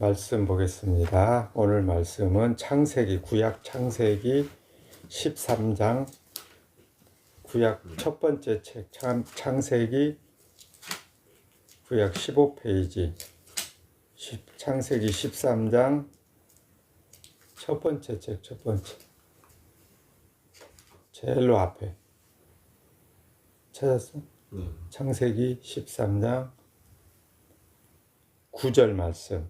말씀 보겠습니다. 오늘 말씀은 창세기, 구약 창세기 13장, 구약 첫 번째 책, 창세기 구약 15페이지, 창세기 13장 첫 번째 책, 첫 번째. 제일로 앞에. 찾았어? 창세기 13장 9절 말씀.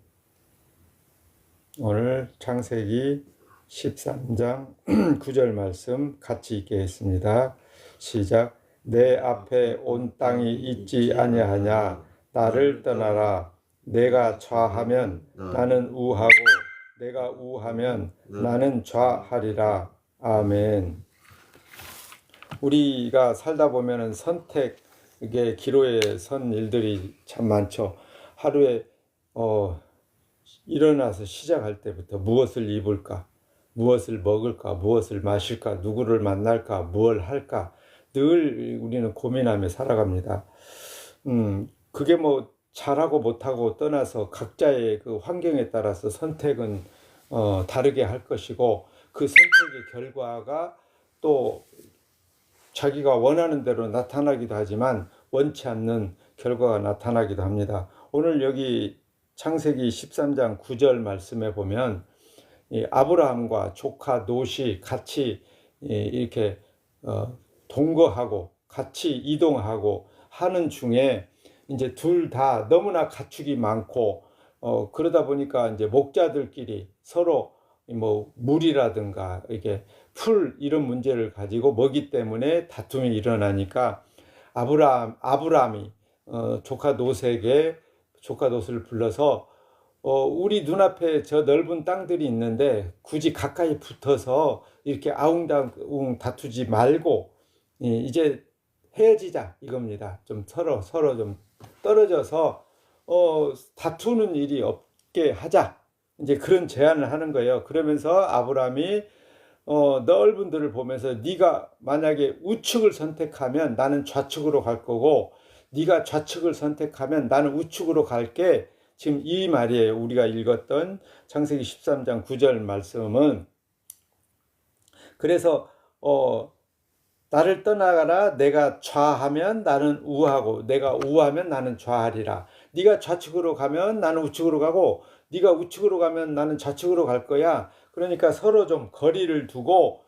오늘 창세기 13장 9절 말씀 같이 읽겠습니다. 시작. 내 앞에 온 땅이 있지 아니하냐. 나를 떠나라. 내가 좌하면 나는 우하고 내가 우하면 나는 좌하리라. 아멘. 우리가 살다 보면은 선택의 기로에 선 일들이 참 많죠. 하루에 일어나서 시작할 때부터 무엇을 입을까, 무엇을 먹을까, 무엇을 마실까, 누구를 만날까, 무엇을 할까 늘 우리는 고민하며 살아갑니다. 그게 뭐 잘하고 못하고 떠나서 각자의 그 환경에 따라서 선택은 다르게 할 것이고, 그 선택의 결과가 또 자기가 원하는 대로 나타나기도 하지만 원치 않는 결과가 나타나기도 합니다. 오늘 여기 창세기 13장 9절 말씀에 보면 아브라함과 조카 롯이 같이 이렇게 동거하고 같이 이동하고 하는 중에 이제 둘 다 너무나 가축이 많고 그러다 보니까 이제 목자들끼리 서로 뭐 물이라든가 이게 풀 이런 문제를 가지고 먹이 때문에 다툼이 일어나니까 아브라함이 조카 롯에게 조카 롯을 불러서 우리 눈앞에 저 넓은 땅들이 있는데 굳이 가까이 붙어서 이렇게 아웅다웅 다투지 말고 이제 헤어지자 이겁니다. 좀 서로 좀 떨어져서 다투는 일이 없게 하자. 이제 그런 제안을 하는 거예요. 그러면서 아브라함이 넓은 들을 보면서 네가 만약에 우측을 선택하면 나는 좌측으로 갈 거고, 네가 좌측을 선택하면 나는 우측으로 갈게. 지금 이 말이에요. 우리가 읽었던 창세기 13장 9절 말씀은. 그래서 나를 떠나가라. 내가 좌하면 나는 우하고 내가 우하면 나는 좌하리라. 네가 좌측으로 가면 나는 우측으로 가고 네가 우측으로 가면 나는 좌측으로 갈 거야. 그러니까 서로 좀 거리를 두고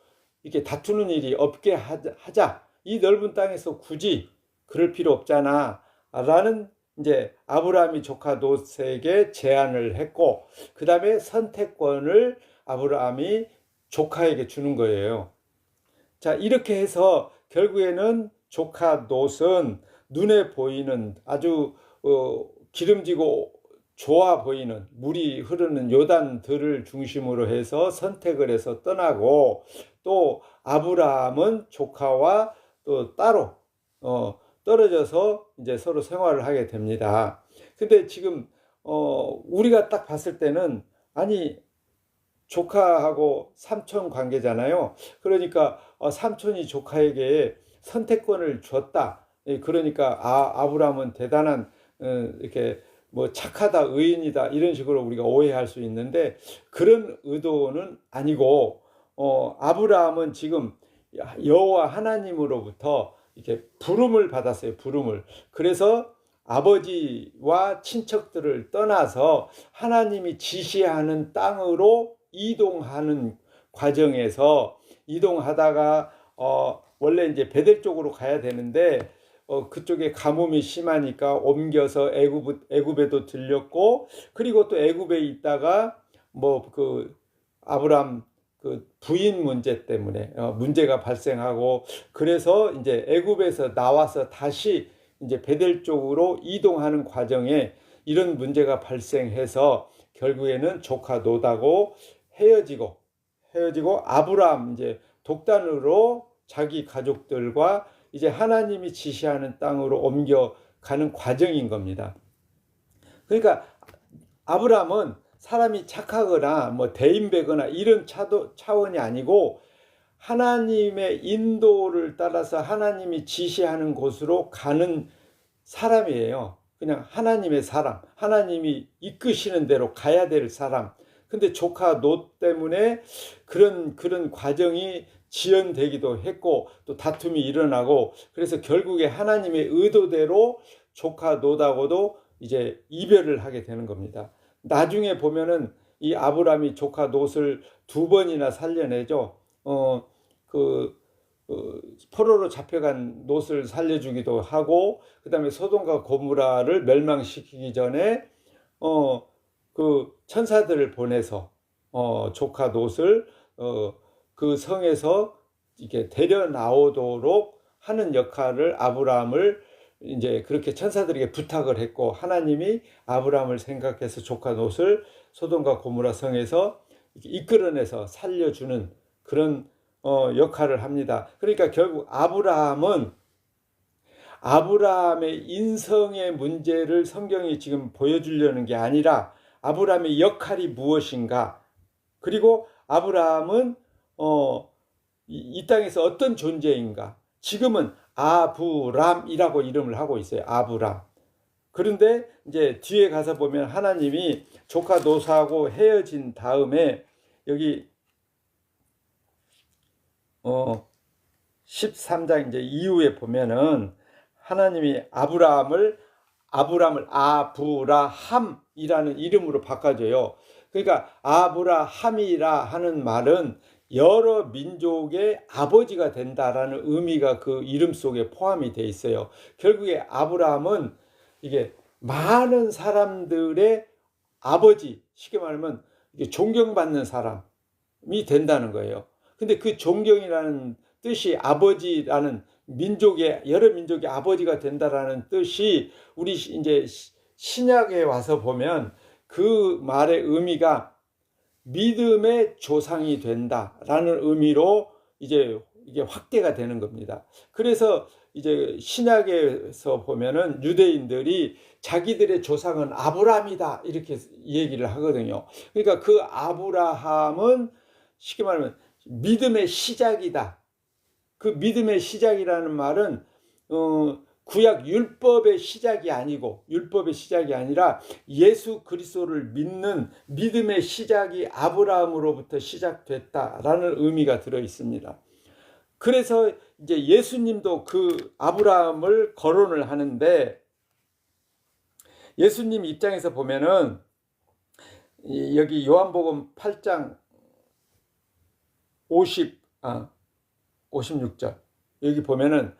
이렇게 다투는 일이 없게 하자. 이 넓은 땅에서 굳이 그럴 필요 없잖아 라는 이제 아브라함이 조카 롯에게 제안을 했고, 그 다음에 선택권을 아브라함이 조카에게 주는 거예요. 자, 이렇게 해서 결국에는 조카 롯은 눈에 보이는 아주 기름지고 좋아 보이는 물이 흐르는 요단들을 중심으로 해서 선택을 해서 떠나고, 또 아브라함은 조카와 또 따로 떨어져서 이제 서로 생활을 하게 됩니다. 근데 지금 우리가 딱 봤을 때는 아니 조카하고 삼촌 관계잖아요. 그러니까 삼촌이 조카에게 선택권을 줬다. 그러니까 아브라함은 대단한 이렇게 뭐 착하다, 의인이다 이런 식으로 우리가 오해할 수 있는데, 그런 의도는 아니고 아브라함은 지금 여호와 하나님으로부터 이렇게 부름을 받았어요. 부름을. 그래서 아버지와 친척들을 떠나서 하나님이 지시하는 땅으로 이동하는 과정에서 이동하다가 원래 이제 베델 쪽으로 가야 되는데 그쪽에 가뭄이 심하니까 옮겨서 애굽에도 들렸고, 그리고 또 애굽에 있다가 뭐 그 아브람 그 부인 문제 때문에 문제가 발생하고, 그래서 이제 애굽에서 나와서 다시 이제 베델 쪽으로 이동하는 과정에 이런 문제가 발생해서 결국에는 조카 롯하고 헤어지고 아브람 이제 독단으로 자기 가족들과 이제 하나님이 지시하는 땅으로 옮겨가는 과정인 겁니다. 그러니까 아브람은 사람이 착하거나 뭐 대인배거나 이런 차원이 아니고 하나님의 인도를 따라서 하나님이 지시하는 곳으로 가는 사람이에요. 그냥 하나님의 사람, 하나님이 이끄시는 대로 가야 될 사람. 근데 조카 롯 때문에 그런 과정이 지연되기도 했고 또 다툼이 일어나고 그래서 결국에 하나님의 의도대로 조카 롯하고도 이제 이별을 하게 되는 겁니다. 나중에 보면은 이 아브람이 조카 롯을 2번이나 살려내죠. 포로로 잡혀간 롯을 살려주기도 하고 그다음에 소돔과 고모라를 멸망시키기 전에 그 천사들을 보내서 조카 롯을 그 성에서 이렇게 데려 나오도록 하는 역할을 아브라함을 이제 그렇게 천사들에게 부탁을 했고 하나님이 아브라함을 생각해서 조카 롯을 소돔과 고모라 성에서 이끌어내서 살려주는 그런 역할을 합니다. 그러니까 결국 아브라함의 인성의 문제를 성경이 지금 보여주려는 게 아니라 아브라함의 역할이 무엇인가, 그리고 아브라함은 이 땅에서 어떤 존재인가. 지금은 아브람이라고 이름을 하고 있어요. 아브람. 그런데 이제 뒤에 가서 보면 하나님이 조카 롯하고 헤어진 다음에 여기 13장 이제 이후에 보면은 하나님이 아브라함을 아브라함이라는 이름으로 바꿔줘요. 그러니까 아브라함이라 하는 말은 여러 민족의 아버지가 된다라는 의미가 그 이름 속에 포함이 돼 있어요. 결국에 아브라함은 이게 많은 사람들의 아버지, 쉽게 말하면 이게 존경받는 사람이 된다는 거예요. 근데 그 존경이라는 뜻이 아버지라는 여러 민족의 아버지가 된다라는 뜻이 우리 이제 신약에 와서 보면 그 말의 의미가 믿음의 조상이 된다라는 의미로 이제 이게 확대가 되는 겁니다. 그래서 이제 신약에서 보면은 유대인들이 자기들의 조상은 아브라함이다 이렇게 얘기를 하거든요. 그러니까 그 아브라함은 쉽게 말하면 믿음의 시작이다. 그 믿음의 시작이라는 말은 구약 율법의 시작이 아니라 예수 그리스도를 믿는 믿음의 시작이 아브라함으로부터 시작됐다라는 의미가 들어 있습니다. 그래서 이제 예수님도 그 아브라함을 거론을 하는데 예수님 입장에서 보면은 여기 요한복음 8장 56절 여기 보면은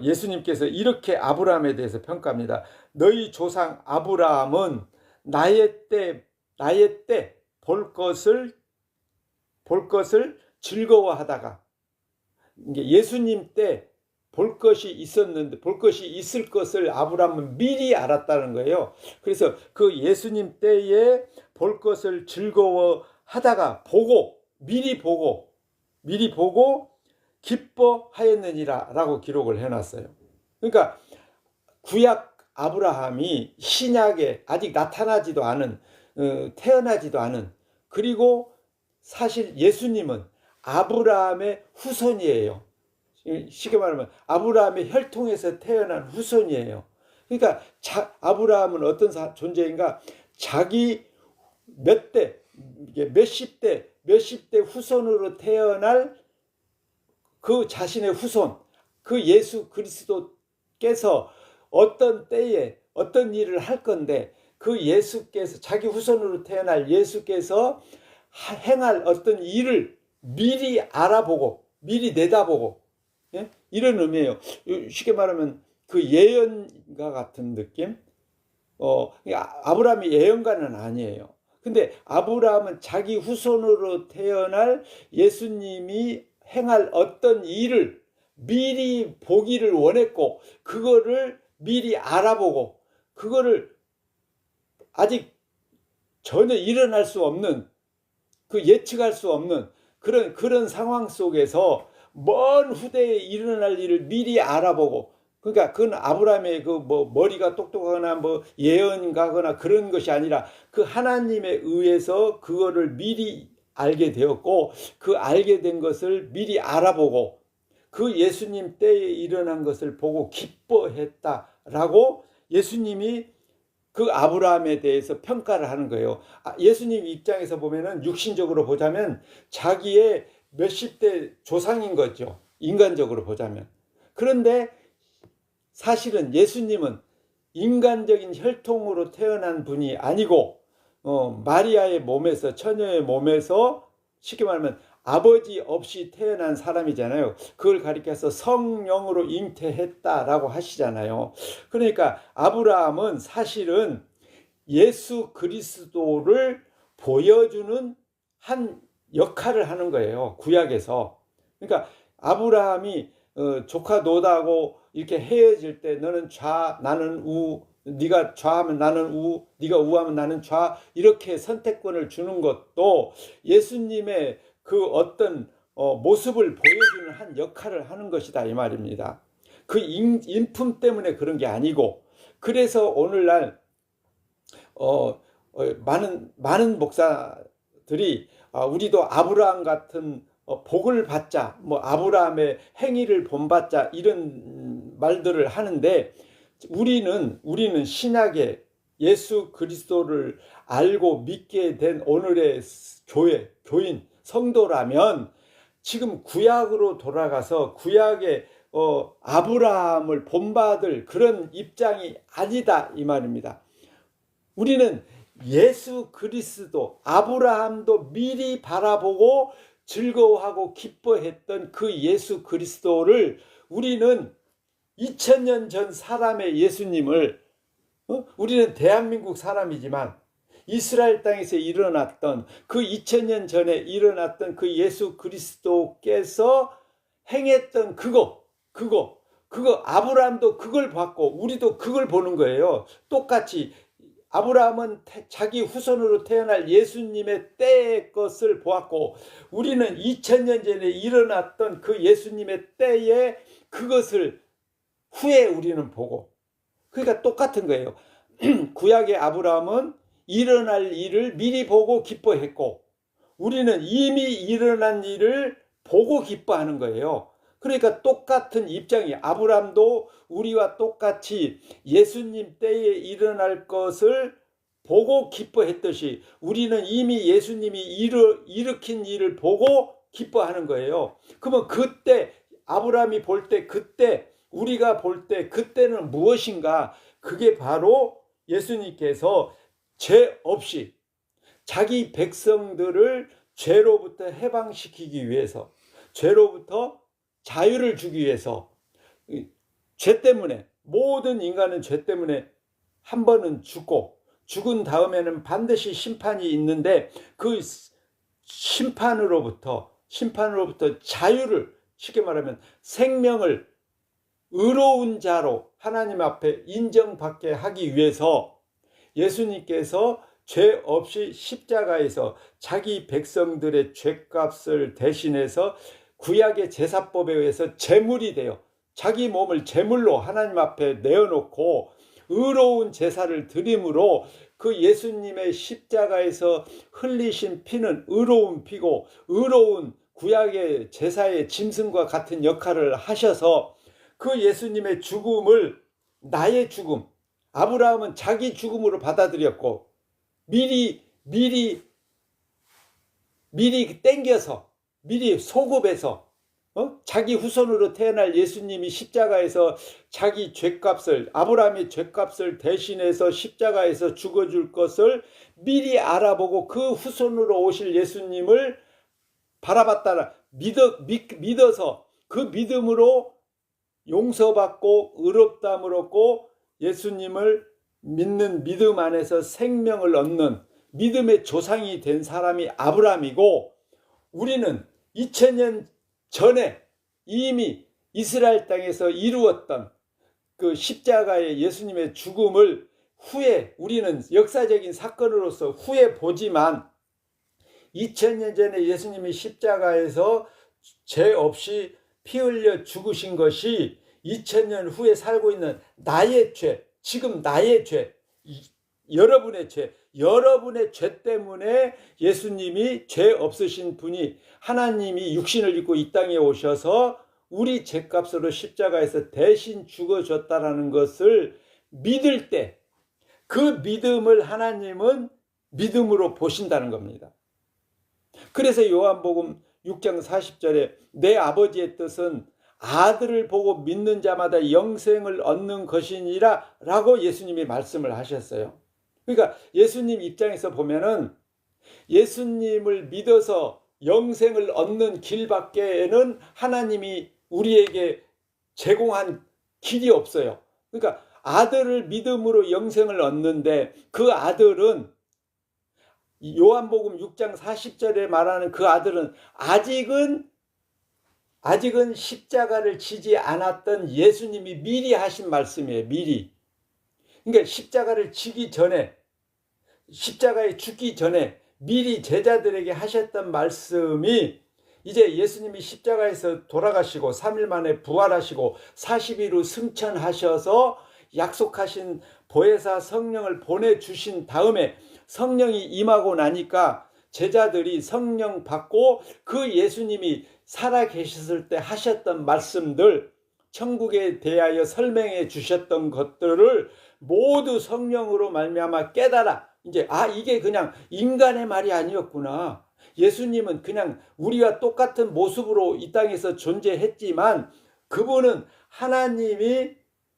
예수님께서 이렇게 아브라함에 대해서 평가합니다. 너희 조상 아브라함은 나의 때 볼 것을 즐거워하다가 예수님 때 볼 것이 있었는데 볼 것이 있을 것을 아브라함은 미리 알았다는 거예요. 그래서 그 예수님 때에 볼 것을 즐거워하다가 미리 보고 기뻐하였느니라 라고 기록을 해놨어요. 그러니까 구약 아브라함이 신약에 아직 나타나지도 않은 태어나지도 않은, 그리고 사실 예수님은 아브라함의 후손이에요. 쉽게 말하면 아브라함의 혈통에서 태어난 후손이에요. 그러니까 아브라함은 어떤 존재인가, 자기 몇십 대 후손으로 태어날 그 자신의 후손, 그 예수 그리스도께서 어떤 때에 어떤 일을 할 건데 그 예수께서 자기 후손으로 태어날 예수께서 행할 어떤 일을 미리 알아보고 미리 내다보고, 예? 이런 의미예요. 쉽게 말하면 그 예언가 같은 느낌. 아브라함이 예언가는 아니에요. 근데 아브라함은 자기 후손으로 태어날 예수님이 행할 어떤 일을 미리 보기를 원했고 그거를 미리 알아보고 그거를 아직 전혀 일어날 수 없는, 그 예측할 수 없는 그런 상황 속에서 먼 후대에 일어날 일을 미리 알아보고, 그러니까 그건 아브라함의 머리가 똑똑하거나 예언가거나 그런 것이 아니라 그 하나님에 의해서 그거를 미리 알게 되었고 그 알게 된 것을 미리 알아보고 그 예수님 때에 일어난 것을 보고 기뻐했다라고 예수님이 그 아브라함에 대해서 평가를 하는 거예요. 예수님 입장에서 보면은 육신적으로 보자면 자기의 몇십 대 조상인 거죠. 인간적으로 보자면. 그런데 사실은 예수님은 인간적인 혈통으로 태어난 분이 아니고 마리아의 몸에서, 처녀의 몸에서 쉽게 말하면 아버지 없이 태어난 사람이잖아요. 그걸 가리켜서 성령으로 잉태했다라고 하시잖아요. 그러니까 아브라함은 사실은 예수 그리스도를 보여주는 한 역할을 하는 거예요. 구약에서. 그러니까 아브라함이 조카 노다하고 이렇게 헤어질 때 너는 좌, 나는 우, 네가 좌하면 나는 우, 네가 우하면 나는 좌, 이렇게 선택권을 주는 것도 예수님의 그 어떤 모습을 보여주는 한 역할을 하는 것이다 이 말입니다. 그 인품 때문에 그런 게 아니고, 그래서 오늘날 많은 목사들이 우리도 아브라함 같은 복을 받자, 뭐 아브라함의 행위를 본받자, 이런 말들을 하는데, 우리는 신약의 예수 그리스도를 알고 믿게 된 오늘의 교인, 성도라면 지금 구약으로 돌아가서 구약의 아브라함을 본받을 그런 입장이 아니다 이 말입니다. 우리는 예수 그리스도, 아브라함도 미리 바라보고 즐거워하고 기뻐했던 그 예수 그리스도를, 우리는 2000년 전 사람의 예수님을, 우리는 대한민국 사람이지만 이스라엘 땅에서 일어났던 그 2000년 전에 일어났던 그 예수 그리스도께서 행했던 그거 아브라함도 그걸 봤고 우리도 그걸 보는 거예요. 똑같이 아브라함은 자기 후손으로 태어날 예수님의 때의 것을 보았고, 우리는 2000년 전에 일어났던 그 예수님의 때에 그것을 후에 우리는 보고, 그러니까 똑같은 거예요. 구약의 아브라함은 일어날 일을 미리 보고 기뻐했고, 우리는 이미 일어난 일을 보고 기뻐하는 거예요. 그러니까 똑같은 입장이, 아브라함도 우리와 똑같이 예수님 때에 일어날 것을 보고 기뻐했듯이 우리는 이미 예수님이 일으킨 일을 보고 기뻐하는 거예요. 그러면 그때 아브라함이 볼 때, 그때 우리가 볼 때 그때는 무엇인가? 그게 바로 예수님께서 죄 없이 자기 백성들을 죄로부터 해방시키기 위해서, 죄로부터 자유를 주기 위해서, 죄 때문에, 모든 인간은 죄 때문에 한 번은 죽은 다음에는 반드시 심판이 있는데, 그 심판으로부터 자유를, 쉽게 말하면 생명을 의로운 자로 하나님 앞에 인정받게 하기 위해서 예수님께서 죄 없이 십자가에서 자기 백성들의 죄값을 대신해서 구약의 제사법에 의해서 제물이 되어 자기 몸을 제물로 하나님 앞에 내어놓고 의로운 제사를 드림으로, 그 예수님의 십자가에서 흘리신 피는 의로운 피고 의로운 구약의 제사의 짐승과 같은 역할을 하셔서 그 예수님의 죽음을, 나의 죽음, 아브라함은 자기 죽음으로 받아들였고 미리 땡겨서, 미리 소급해서 자기 후손으로 태어날 예수님이 십자가에서 자기 죄값을, 아브라함의 죄값을 대신해서 십자가에서 죽어줄 것을 미리 알아보고 그 후손으로 오실 예수님을 바라봤다, 믿어서 그 믿음으로 용서받고 의롭다함을 얻고 예수님을 믿는 믿음 안에서 생명을 얻는 믿음의 조상이 된 사람이 아브라함이고, 우리는 2000년 전에 이미 이스라엘 땅에서 이루었던 그 십자가의 예수님의 죽음을 후에, 우리는 역사적인 사건으로서 후에 보지만 2000년 전에 예수님이 십자가에서 죄 없이 피 흘려 죽으신 것이 2000년 후에 살고 있는 나의 죄, 지금 나의 죄, 여러분의 죄 때문에 예수님이 죄 없으신 분이, 하나님이 육신을 입고 이 땅에 오셔서 우리 죄값으로 십자가에서 대신 죽어줬다라는 것을 믿을 때 그 믿음을 하나님은 믿음으로 보신다는 겁니다. 그래서 요한복음 6장 40절에 내 아버지의 뜻은 아들을 보고 믿는 자마다 영생을 얻는 것이니라 라고 예수님이 말씀을 하셨어요. 그러니까 예수님 입장에서 보면은 예수님을 믿어서 영생을 얻는 길밖에는 하나님이 우리에게 제공한 길이 없어요. 그러니까 아들을 믿음으로 영생을 얻는데 그 아들은 요한복음 6장 40절에 말하는 그 아들은 아직은 십자가를 지지 않았던 예수님이 미리 하신 말씀이에요. 미리. 그러니까 십자가를 지기 전에, 십자가에 죽기 전에 미리 제자들에게 하셨던 말씀이 이제 예수님이 십자가에서 돌아가시고 3일 만에 부활하시고 40일 후 승천하셔서 약속하신 보혜사 성령을 보내주신 다음에 성령이 임하고 나니까 제자들이 성령 받고 그 예수님이 살아계셨을 때 하셨던 말씀들, 천국에 대하여 설명해 주셨던 것들을 모두 성령으로 말미암아 깨달아 이제 이게 그냥 인간의 말이 아니었구나. 예수님은 그냥 우리와 똑같은 모습으로 이 땅에서 존재했지만 그분은 하나님이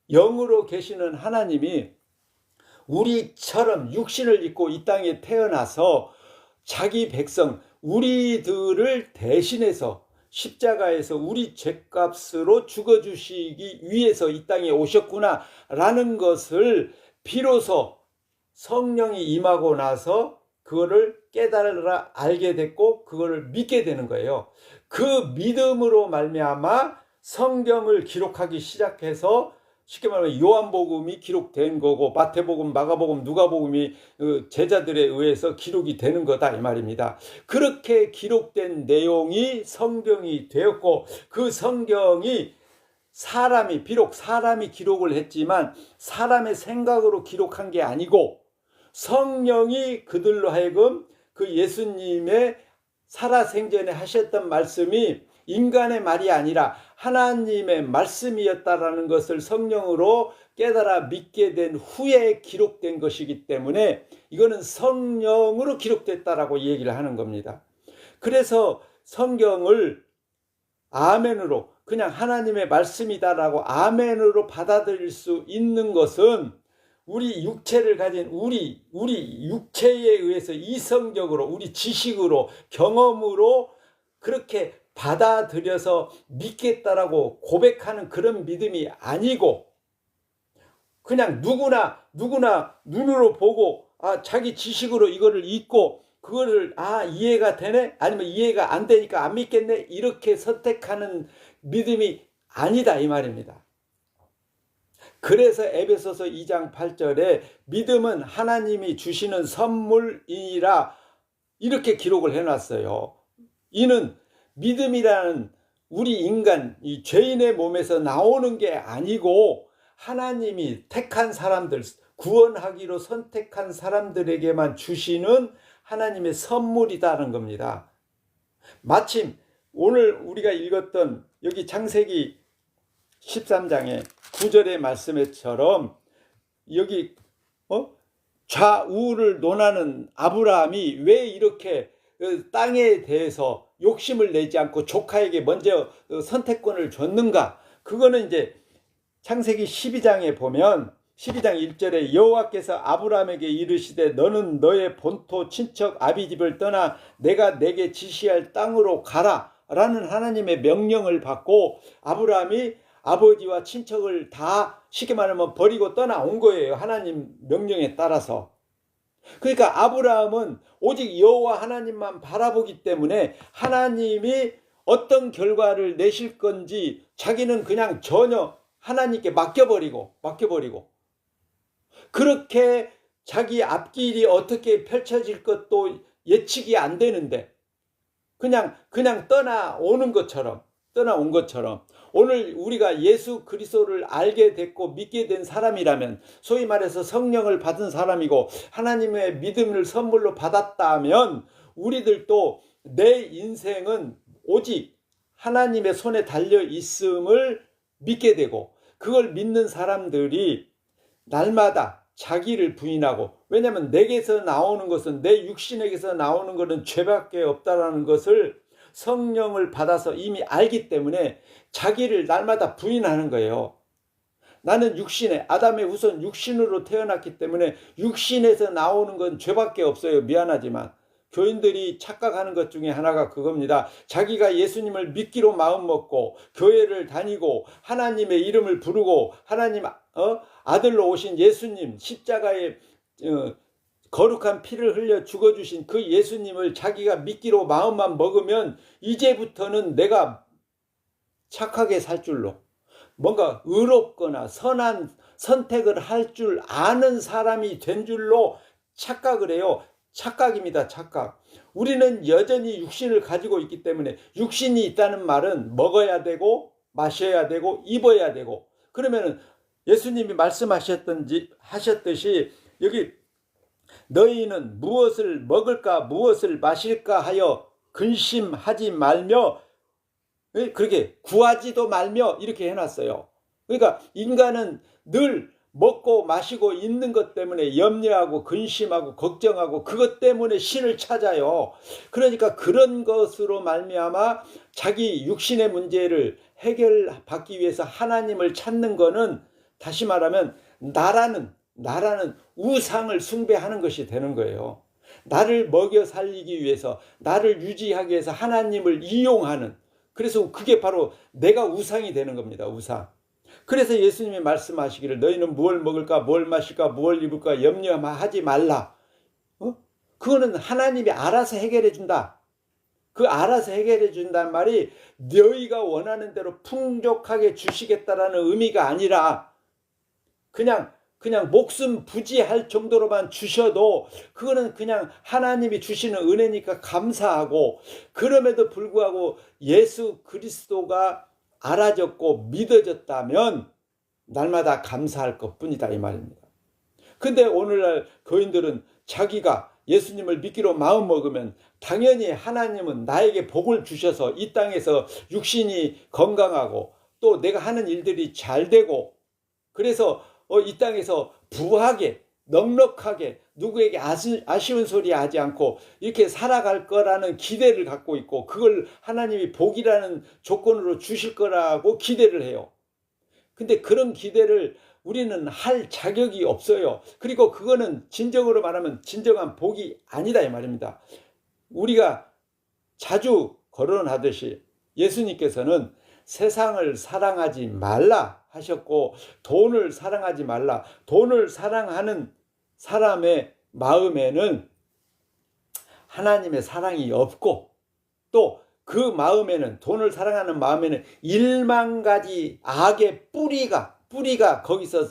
영으로 계시는 하나님이 우리처럼 육신을 입고 이 땅에 태어나서 자기 백성 우리들을 대신해서 십자가에서 우리 죄값으로 죽어주시기 위해서 이 땅에 오셨구나 라는 것을 비로소 성령이 임하고 나서 그거를 깨달아 알게 됐고 그거를 믿게 되는 거예요. 그 믿음으로 말미암아 성경을 기록하기 시작해서 쉽게 말하면 요한복음이 기록된 거고 마태복음, 마가복음, 누가복음이 제자들에 의해서 기록이 되는 거다 이 말입니다. 그렇게 기록된 내용이 성경이 되었고 그 성경이 비록 사람이 기록을 했지만 사람의 생각으로 기록한 게 아니고 성령이 그들로 하여금 그 예수님의 살아생전에 하셨던 말씀이 인간의 말이 아니라 하나님의 말씀이었다라는 것을 성령으로 깨달아 믿게 된 후에 기록된 것이기 때문에 이거는 성령으로 기록됐다라고 얘기를 하는 겁니다. 그래서 성경을 아멘으로 그냥 하나님의 말씀이다라고 아멘으로 받아들일 수 있는 것은 우리 육체를 가진 우리 육체에 의해서 이성적으로 우리 지식으로 경험으로 그렇게 받아들여서 믿겠다라고 고백하는 그런 믿음이 아니고 그냥 누구나 눈으로 보고 자기 지식으로 이거를 읽고 그거를 이해가 되네 아니면 이해가 안 되니까 안 믿겠네 이렇게 선택하는 믿음이 아니다 이 말입니다. 그래서 에베소서 2장 8절에 믿음은 하나님이 주시는 선물이라 이렇게 기록을 해놨어요. 이는 믿음이라는 우리 인간 이 죄인의 몸에서 나오는 게 아니고 하나님이 택한 사람들 구원하기로 선택한 사람들에게만 주시는 하나님의 선물이다는 겁니다. 마침 오늘 우리가 읽었던 여기 창세기 13장의 9절의 말씀처럼 여기 좌우를 논하는 아브라함이 왜 이렇게 땅에 대해서 욕심을 내지 않고 조카에게 먼저 선택권을 줬는가? 그거는 이제 창세기 12장에 보면 12장 1절에 여호와께서 아브라함에게 이르시되 너는 너의 본토 친척 아비 집을 떠나 내가 내게 지시할 땅으로 가라 라는 하나님의 명령을 받고 아브라함이 아버지와 친척을 다 쉽게 말하면 버리고 떠나온 거예요. 하나님 명령에 따라서. 그러니까 아브라함은 오직 여호와 하나님만 바라보기 때문에 하나님이 어떤 결과를 내실 건지 자기는 그냥 전혀 하나님께 맡겨버리고 그렇게 자기 앞길이 어떻게 펼쳐질 것도 예측이 안 되는데 그냥 떠나온 것처럼 오늘 우리가 예수 그리스도를 알게 됐고 믿게 된 사람이라면 소위 말해서 성령을 받은 사람이고 하나님의 믿음을 선물로 받았다면 우리들도 내 인생은 오직 하나님의 손에 달려 있음을 믿게 되고 그걸 믿는 사람들이 날마다 자기를 부인하고, 왜냐하면 내게서 나오는 것은, 내 육신에게서 나오는 것은 죄밖에 없다라는 것을 성령을 받아서 이미 알기 때문에 자기를 날마다 부인하는 거예요. 나는 육신에, 아담의 후손 육신으로 태어났기 때문에 육신에서 나오는 건 죄밖에 없어요. 미안하지만 교인들이 착각하는 것 중에 하나가 그겁니다. 자기가 예수님을 믿기로 마음먹고 교회를 다니고 하나님의 이름을 부르고 하나님 아들로 오신 예수님, 십자가에 거룩한 피를 흘려 죽어주신 그 예수님을 자기가 믿기로 마음만 먹으면 이제부터는 내가 착하게 살 줄로, 뭔가 의롭거나 선한 선택을 할 줄 아는 사람이 된 줄로 착각을 해요. 착각입니다. 착각. 우리는 여전히 육신을 가지고 있기 때문에, 육신이 있다는 말은 먹어야 되고 마셔야 되고 입어야 되고, 그러면은 예수님이 하셨듯이 여기 너희는 무엇을 먹을까 무엇을 마실까 하여 근심하지 말며, 그렇게 구하지도 말며 이렇게 해놨어요. 그러니까 인간은 늘 먹고 마시고 있는 것 때문에 염려하고 근심하고 걱정하고 그것 때문에 신을 찾아요. 그러니까 그런 것으로 말미암아 자기 육신의 문제를 해결받기 위해서 하나님을 찾는 거는, 다시 말하면 나라는 우상을 숭배하는 것이 되는 거예요. 나를 먹여 살리기 위해서, 나를 유지하기 위해서 하나님을 이용하는, 그래서 그게 바로 내가 우상이 되는 겁니다. 우상. 그래서 예수님이 말씀하시기를 너희는 무엇을 먹을까 무엇을 마실까 무엇을 입을까 염려하지 말라. 그거는 하나님이 알아서 해결해 준다. 그 알아서 해결해 준다는 말이 너희가 원하는 대로 풍족하게 주시겠다라는 의미가 아니라 그냥 목숨 부지할 정도로만 주셔도 그거는 그냥 하나님이 주시는 은혜니까 감사하고, 그럼에도 불구하고 예수 그리스도가 알아졌고 믿어졌다면 날마다 감사할 것뿐이다 이 말입니다. 근데 오늘날 교인들은 자기가 예수님을 믿기로 마음먹으면 당연히 하나님은 나에게 복을 주셔서 이 땅에서 육신이 건강하고 또 내가 하는 일들이 잘 되고, 그래서 이 땅에서 부하게 넉넉하게 누구에게 아쉬운 소리 하지 않고 이렇게 살아갈 거라는 기대를 갖고 있고, 그걸 하나님이 복이라는 조건으로 주실 거라고 기대를 해요. 근데 그런 기대를 우리는 할 자격이 없어요. 그리고 그거는 진정으로 말하면 진정한 복이 아니다 이 말입니다. 우리가 자주 거론하듯이 예수님께서는 세상을 사랑하지 말라 하셨고, 돈을 사랑하지 말라. 돈을 사랑하는 사람의 마음에는 하나님의 사랑이 없고, 또 그 마음에는, 돈을 사랑하는 마음에는 1만 가지 악의 뿌리가 거기서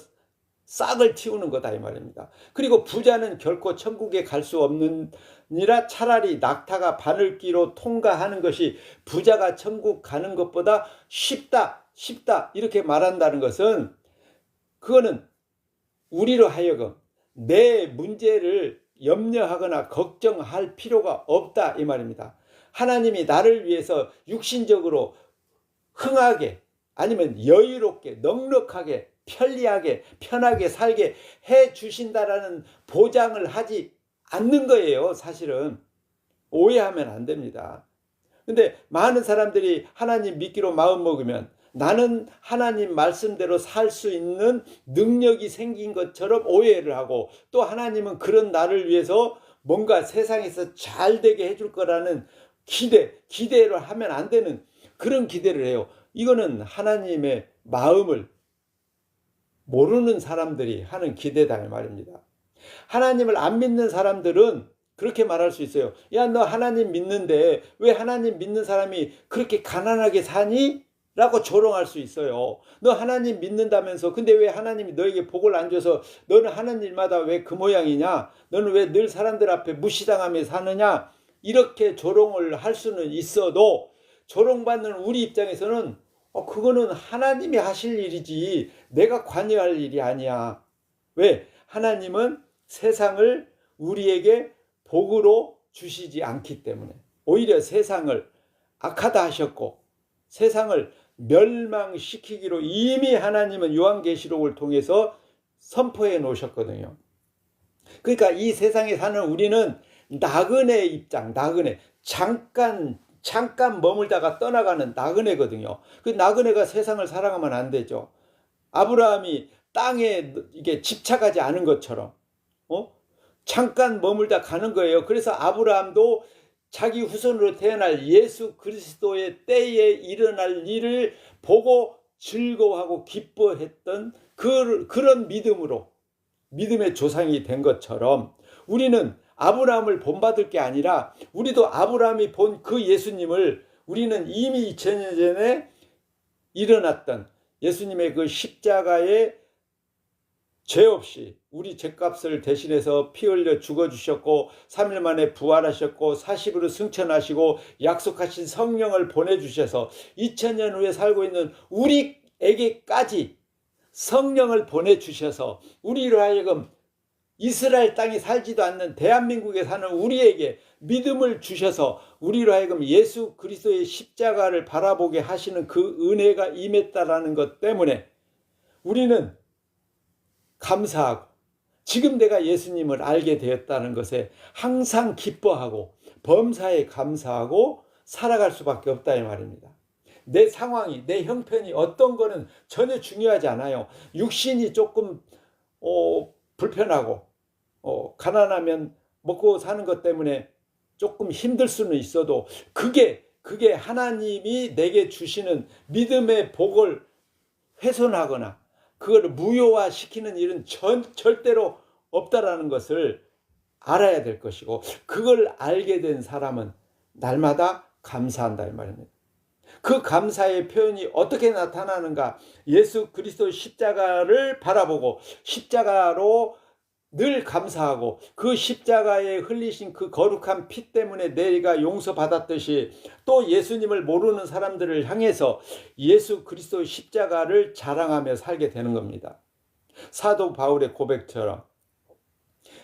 싹을 틔우는 거다 이 말입니다. 그리고 부자는 결코 천국에 갈 수 없느니라. 차라리 낙타가 바늘기로 통과하는 것이 부자가 천국 가는 것보다 쉽다 이렇게 말한다는 것은, 그거는 우리로 하여금 내 문제를 염려하거나 걱정할 필요가 없다 이 말입니다. 하나님이 나를 위해서 육신적으로 흥하게, 아니면 여유롭게 넉넉하게 편리하게 편하게 살게 해 주신다라는 보장을 하지 않는 거예요. 사실은 오해하면 안 됩니다. 근데 많은 사람들이 하나님 믿기로 마음먹으면 나는 하나님 말씀대로 살 수 있는 능력이 생긴 것처럼 오해를 하고, 또 하나님은 그런 나를 위해서 뭔가 세상에서 잘 되게 해줄 거라는 기대를 하면 안 되는 그런 기대를 해요. 이거는 하나님의 마음을 모르는 사람들이 하는 기대다 말입니다. 하나님을 안 믿는 사람들은 그렇게 말할 수 있어요. 야, 너 하나님 믿는데 왜 하나님 믿는 사람이 그렇게 가난하게 사니? 라고 조롱할 수 있어요. 너 하나님 믿는다면서 근데 왜 하나님이 너에게 복을 안 줘서 너는 하는 일마다 왜 그 모양이냐? 너는 왜 늘 사람들 앞에 무시당하며 사느냐? 이렇게 조롱을 할 수는 있어도, 조롱받는 우리 입장에서는 그거는 하나님이 하실 일이지 내가 관여할 일이 아니야. 왜? 하나님은 세상을 우리에게 복으로 주시지 않기 때문에, 오히려 세상을 악하다 하셨고 세상을 멸망시키기로 이미 하나님은 요한계시록을 통해서 선포해 놓으셨거든요. 그러니까 이 세상에 사는 우리는 나그네 입장, 나그네, 잠깐 머물다가 떠나가는 나그네거든요. 그 나그네가 세상을 살아가면 안 되죠. 아브라함이 땅에 이게 집착하지 않은 것처럼 잠깐 머물다 가는 거예요. 그래서 아브라함도 자기 후손으로 태어날 예수 그리스도의 때에 일어날 일을 보고 즐거워하고 기뻐했던 그런 믿음으로, 믿음의 조상이 된 것처럼 우리는 아브라함을 본받을 게 아니라 우리도 아브라함이 본 그 예수님을 우리는 이미 2000년 전에 일어났던 예수님의 그 십자가에 죄 없이 우리 죄값을 대신해서 피 흘려 죽어주셨고 3일 만에 부활하셨고 40으로 승천하시고 약속하신 성령을 보내주셔서 2000년 후에 살고 있는 우리에게까지 성령을 보내주셔서 우리로 하여금 이스라엘 땅에 살지도 않는 대한민국에 사는 우리에게 믿음을 주셔서 우리로 하여금 예수 그리스도의 십자가를 바라보게 하시는 그 은혜가 임했다라는 것 때문에 우리는 감사하고 지금 내가 예수님을 알게 되었다는 것에 항상 기뻐하고 범사에 감사하고 살아갈 수밖에 없다 이 말입니다. 내 상황이, 내 형편이 어떤 거는 전혀 중요하지 않아요. 육신이 조금 불편하고 가난하면 먹고 사는 것 때문에 조금 힘들 수는 있어도 그게 하나님이 내게 주시는 믿음의 복을 훼손하거나 그걸 무효화시키는 일은 절대로 없다라는 것을 알아야 될 것이고 그걸 알게 된 사람은 날마다 감사한다 이 말입니다. 그 감사의 표현이 어떻게 나타나는가? 예수 그리스도 십자가를 바라보고 십자가로 늘 감사하고 그 십자가에 흘리신 그 거룩한 피 때문에 내가 용서받았듯이 또 예수님을 모르는 사람들을 향해서 예수 그리스도 십자가를 자랑하며 살게 되는 겁니다. 사도 바울의 고백처럼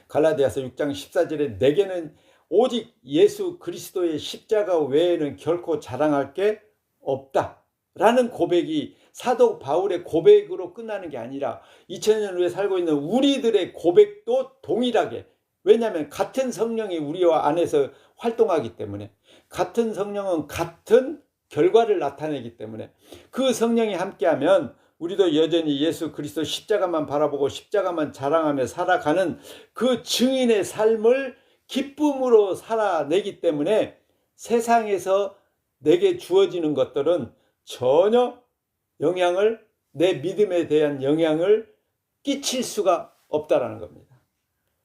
갈라디아서 6장 14절에 내게는 오직 예수 그리스도의 십자가 외에는 결코 자랑할 게 없다 라는 고백이 사도 바울의 고백으로 끝나는 게 아니라 2000년 후에 살고 있는 우리들의 고백도 동일하게, 왜냐하면 같은 성령이 우리와 안에서 활동하기 때문에, 같은 성령은 같은 결과를 나타내기 때문에 그 성령이 함께하면 우리도 여전히 예수 그리스도 십자가만 바라보고 십자가만 자랑하며 살아가는 그 증인의 삶을 기쁨으로 살아내기 때문에 세상에서 내게 주어지는 것들은 전혀 내 믿음에 대한 영향을 끼칠 수가 없다라는 겁니다.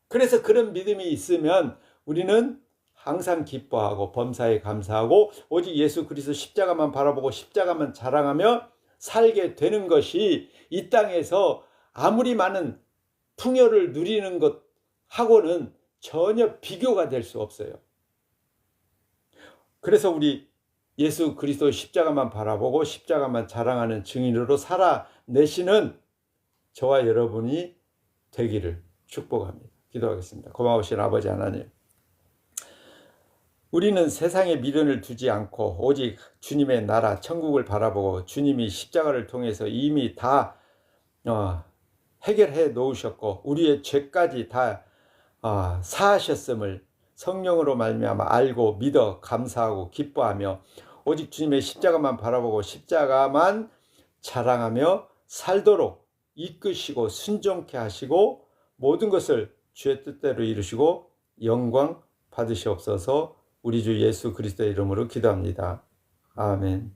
그래서 그런 믿음이 있으면 우리는 항상 기뻐하고 범사에 감사하고 오직 예수 그리스도 십자가만 바라보고 십자가만 자랑하며 살게 되는 것이 이 땅에서 아무리 많은 풍요를 누리는 것하고는 전혀 비교가 될 수 없어요. 그래서 우리 예수 그리스도 십자가만 바라보고 십자가만 자랑하는 증인으로 살아내시는 저와 여러분이 되기를 축복합니다. 기도하겠습니다. 고마우신 아버지 하나님, 우리는 세상에 미련을 두지 않고 오직 주님의 나라 천국을 바라보고 주님이 십자가를 통해서 이미 다 해결해 놓으셨고 우리의 죄까지 다 사하셨음을 성령으로 말미암아 알고 믿어 감사하고 기뻐하며 오직 주님의 십자가만 바라보고 십자가만 자랑하며 살도록 이끄시고 순종케 하시고 모든 것을 주의 뜻대로 이루시고 영광 받으시옵소서. 우리 주 예수 그리스도의 이름으로 기도합니다. 아멘.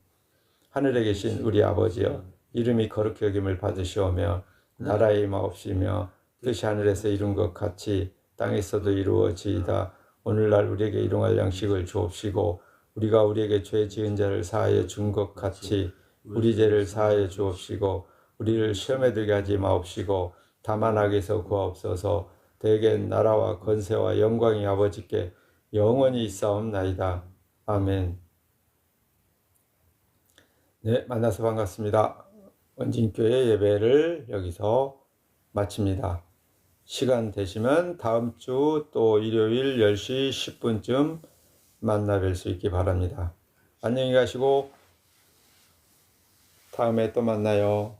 하늘에 계신 우리 아버지여, 이름이 거룩히 여김을 받으시오며 나라의 임하옵시며 뜻이 하늘에서 이룬 것 같이 땅에서도 이루어지이다. 오늘날 우리에게 일용할 양식을 주옵시고 우리가 우리에게 죄 지은 자를 사하여 준 것 같이 우리 죄를 사하여 주옵시고 우리를 시험에 들게 하지 마옵시고 다만 악에서 구하옵소서. 대개 나라와 권세와 영광이 아버지께 영원히 있사옵나이다. 아멘. 네, 만나서 반갑습니다. 원진교회 예배를 여기서 마칩니다. 시간 되시면 다음 주 또 일요일 10시 10분쯤 만나 뵐 수 있기 바랍니다. 안녕히 가시고 다음에 또 만나요.